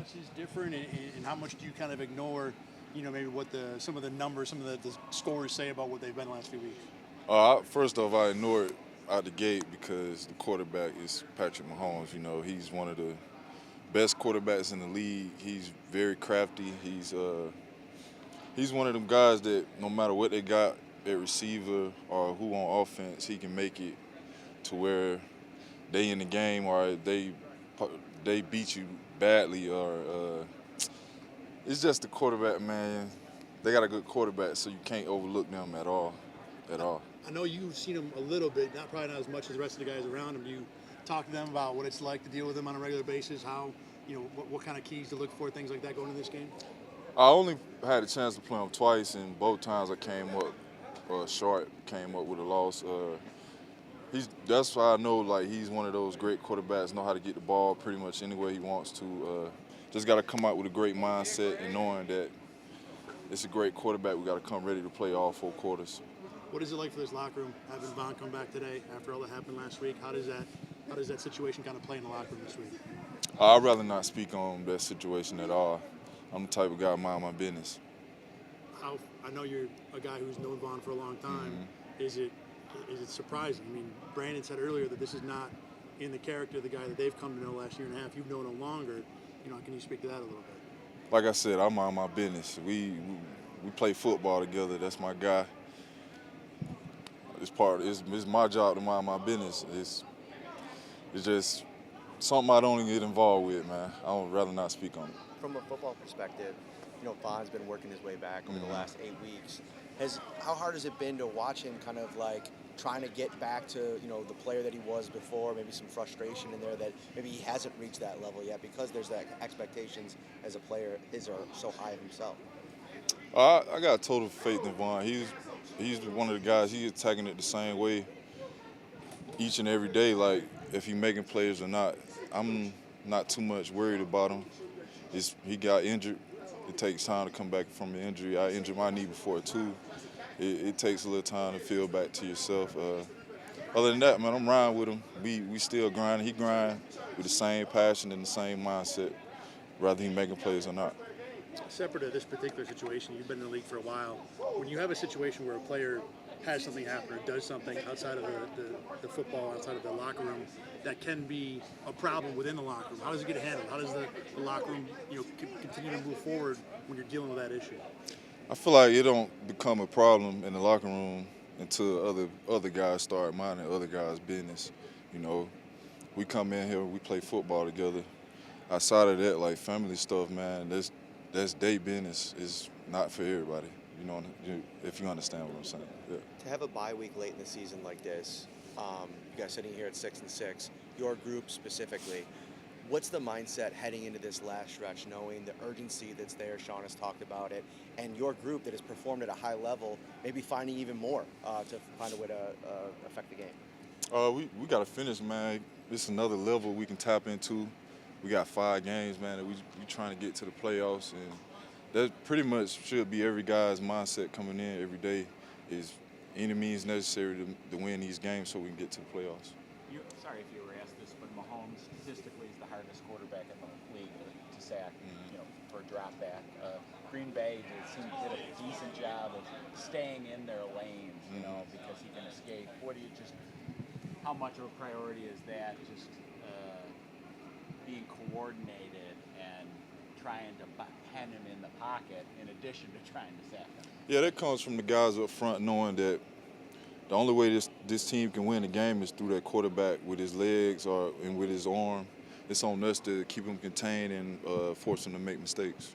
nuances different, and how much do you kind of ignore, maybe what some of the numbers, some of the scores say about what they've been the last few weeks? First off, I ignore it out the gate because the quarterback is Patrick Mahomes. He's one of the best quarterbacks in the league. He's very crafty. He's one of them guys that no matter what they got at receiver or who on offense, he can make it to where they in the game or they beat you badly or it's just the quarterback, man. They got a good quarterback, so you can't overlook them at all, at all. I know you've seen him a little bit, probably not as much as the rest of the guys around him. Do you talk to them about what it's like to deal with him on a regular basis? How, what kind of keys to look for, things like that going into this game? I only had a chance to play him twice, and both times I came up short, came up with a loss. That's why I know like he's one of those great quarterbacks, know how to get the ball pretty much anywhere he wants to. Just got to come out with a great mindset and knowing that it's a great quarterback. We got to come ready to play all 4 quarters. What is it like for this locker room having Vaughn come back today after all that happened last week? How does that situation kind of play in the locker room this week? I'd rather not speak on that situation at all. I'm the type of guy to mind my business. I know you're a guy who's known Vaughn for a long time. Mm-hmm. Is it surprising? I mean, Brandon said earlier that this is not in the character of the guy that they've come to know the last year and a half. You've known him longer. Can you speak to that a little bit? Like I said, I mind my business. We play football together. That's my guy. It's my job to mind my business. It's just something I don't get involved with, man. I would rather not speak on it. From a football perspective, Vaughn's been working his way back over the last 8 weeks. How hard has it been to watch him kind of like trying to get back to, the player that he was before, maybe some frustration in there that maybe he hasn't reached that level yet because there's that expectations as a player are so high of himself? I got total faith in Vaughn. He's one of the guys, he's attacking it the same way each and every day, like if he's making plays or not. I'm not too much worried about him. He got injured. It takes time to come back from the injury. I injured my knee before too. It takes a little time to feel back to yourself. Other than that, man, I'm riding with him. We still grinding. He grind with the same passion and the same mindset, whether he making plays or not. Separate of this particular situation, you've been in the league for a while. When you have a situation where a player has something happen or does something outside of the football, outside of the locker room, that can be a problem within the locker room, how does it get handled? How does the locker room continue to move forward when you're dealing with that issue? I feel like it don't become a problem in the locker room until other guys start minding other guys' business. We come in here, we play football together. Outside of that, like family stuff, man, that's their business. It's not for everybody. If you understand what I'm saying. Yeah. To have a bye week late in the season like this, you guys sitting here at 6-6, your group specifically, what's the mindset heading into this last stretch, knowing the urgency that's there, Sean has talked about it, and your group that has performed at a high level, maybe finding even more to find a way to affect the game? We got to finish, man. This is another level we can tap into. We got 5 games, man, that we trying to get to the playoffs, and that pretty much should be every guy's mindset coming in every day is any means necessary to win these games so we can get to the playoffs. Sorry if you were asked this, but Mahomes statistically is the hardest quarterback in the league to sack, for a drop back. Green Bay did a decent job of staying in their lanes, because he can escape. How much of a priority is that? Just being coordinated and trying to pen him in the pocket in addition to trying to sack him? Yeah, that comes from the guys up front knowing that the only way this team can win the game is through that quarterback with his legs and with his arm. It's on us to keep him contained and force him to make mistakes.